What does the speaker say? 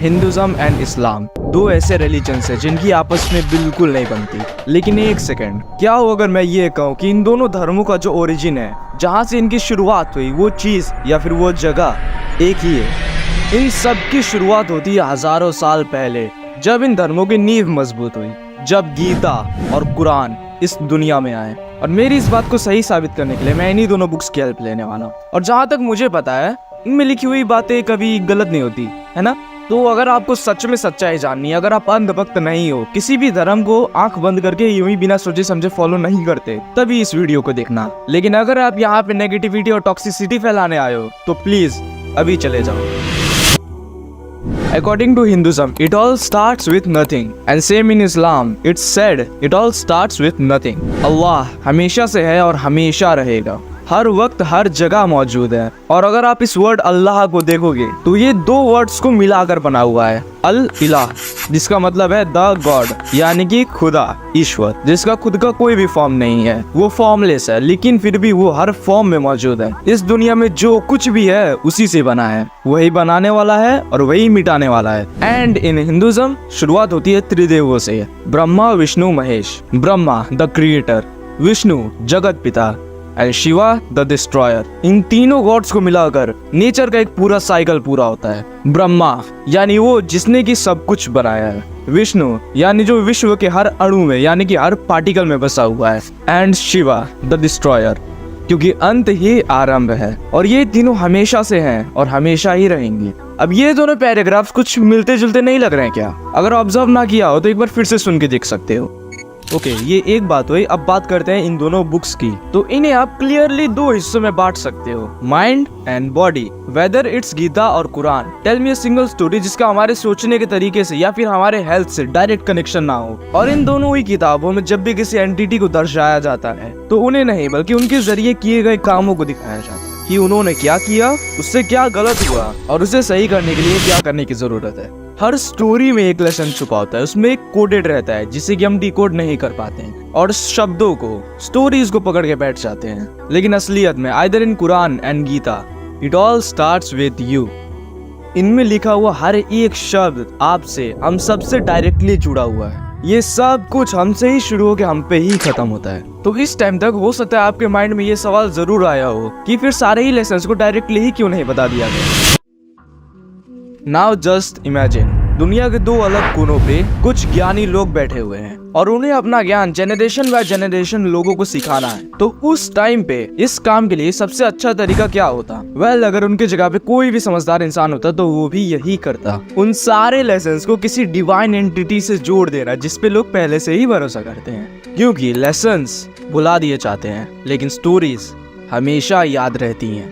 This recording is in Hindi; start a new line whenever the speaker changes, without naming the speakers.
हिंदुज़म एंड इस्लाम दो ऐसे रिलीजन्स हैं जिनकी आपस में बिल्कुल नहीं बनती। लेकिन एक सेकंड, क्या हो अगर मैं ये कहूँ कि इन दोनों धर्मों का जो ओरिजिन है, जहाँ से इनकी शुरुआत हुई, वो चीज़ या फिर वो जगह एक ही है। इन सब की शुरुआत होती है हजारों साल पहले, जब इन धर्मों की नींव मजबूत हुई, जब गीता और कुरान इस दुनिया में आए। और मेरी इस बात को सही साबित करने के लिए मैं इन्हीं दोनों बुक्स की हेल्प लेने वाला हूँ। और जहाँ तक मुझे पता है, इनमें लिखी हुई बातें कभी गलत नहीं होती, है ना? तो अगर आपको सच में सच्चाई जाननी है, अगर आप अंधभक्त नहीं हो, किसी भी धर्म को आंख बंद करके यूं ही बिना सोचे समझे फॉलो नहीं करते, तभी इस वीडियो को देखना। लेकिन अगर आप यहाँ पे नेगेटिविटी और टॉक्सिसिटी फैलाने आए हो, तो प्लीज अभी चले जाओ। According to Hinduism, it all starts with nothing, and same in Islam, it's said it all starts with nothing. अल्लाह हमेशा से है और हमेशा रहेगा, हर वक्त हर जगह मौजूद है। और अगर आप इस वर्ड अल्लाह को देखोगे तो ये दो वर्ड्स को मिलाकर बना हुआ है, अल इलाह, जिसका मतलब है द गॉड, यानी कि खुदा, ईश्वर, जिसका खुद का कोई भी फॉर्म नहीं है, वो फॉर्मलेस है, लेकिन फिर भी वो हर फॉर्म में मौजूद है। इस दुनिया में जो कुछ भी है उसी से बना है, वही बनाने वाला है और वही मिटाने वाला है। एंड इन हिंदुइज्म शुरुआत होती है त्रिदेवों से, ब्रह्मा विष्णु महेश। ब्रह्मा द क्रिएटर, विष्णु जगत पिता एंड शिवा द डिस्ट्रॉयर। इन तीनों गॉड्स को मिलाकर नेचर का एक पूरा साइकिल पूरा होता है। ब्रह्मा यानी वो जिसने की सब कुछ बनाया है, विष्णु यानी जो विश्व के हर अणु में यानी कि हर पार्टिकल में बसा हुआ है, एंड शिवा द डिस्ट्रॉयर, क्योंकि अंत ही आरंभ है। और ये तीनों हमेशा से हैं और हमेशा ही रहेंगे। अब ये दोनों पैराग्राफ्स कुछ मिलते जुलते नहीं लग रहे हैं क्या? अगर ऑब्जर्व ना किया हो तो एक बार फिर से सुन के देख सकते हो। ओके, ये एक बात हुई। अब बात करते हैं इन दोनों बुक्स की। तो इन्हें आप क्लियरली दो हिस्सों में बांट सकते हो, mind and body. Whether it's Gita और Quran, tell me a single story जिसका हमारे सोचने के तरीके से या फिर हमारे हेल्थ से डायरेक्ट कनेक्शन ना हो। और इन दोनों ही किताबों में जब भी किसी एंटिटी को दर्शाया जाता है तो उन्हें नहीं बल्कि उनके जरिए किए गए कामों को दिखाया जाता है कि उन्होंने क्या किया, उससे क्या गलत हुआ और उसे सही करने के लिए क्या करने की जरूरत है। हर स्टोरी में एक लेसन छुपा होता है, उसमें एक कोडेड रहता है जिसे कि हम डिकोड नहीं कर पाते हैं और शब्दों को, स्टोरीज को पकड़ के बैठ जाते हैं। लेकिन असलियत में either in Quran and Gita, it all starts with you. इनमें लिखा हुआ हर एक शब्द आपसे, हम सबसे डायरेक्टली जुड़ा हुआ है। ये सब कुछ हमसे ही शुरू होकर हम पे ही खत्म होता है। तो इस टाइम तक हो सकता है आपके माइंड में ये सवाल जरूर आया हो कि फिर सारे ही लेसन्स को डायरेक्टली ही क्यों नहीं बता दिया गया। नाउ जस्ट इमेजिन, दुनिया के दो अलग कोनों पे कुछ ज्ञानी लोग बैठे हुए हैं और उन्हें अपना ज्ञान जनरेशन बाय जनरेशन लोगों को सिखाना है। तो उस टाइम पे इस काम के लिए सबसे अच्छा तरीका क्या होता? वेल, अगर उनके जगह पे कोई भी समझदार इंसान होता तो वो भी यही करता, उन सारे लेसन्स को किसी डिवाइन एंटिटी से जोड़ देना जिसपे लोग पहले से ही भरोसा करते हैं। क्योंकि लेसन्स भुला दिए जाते हैं लेकिन स्टोरीज हमेशा याद रहती हैं।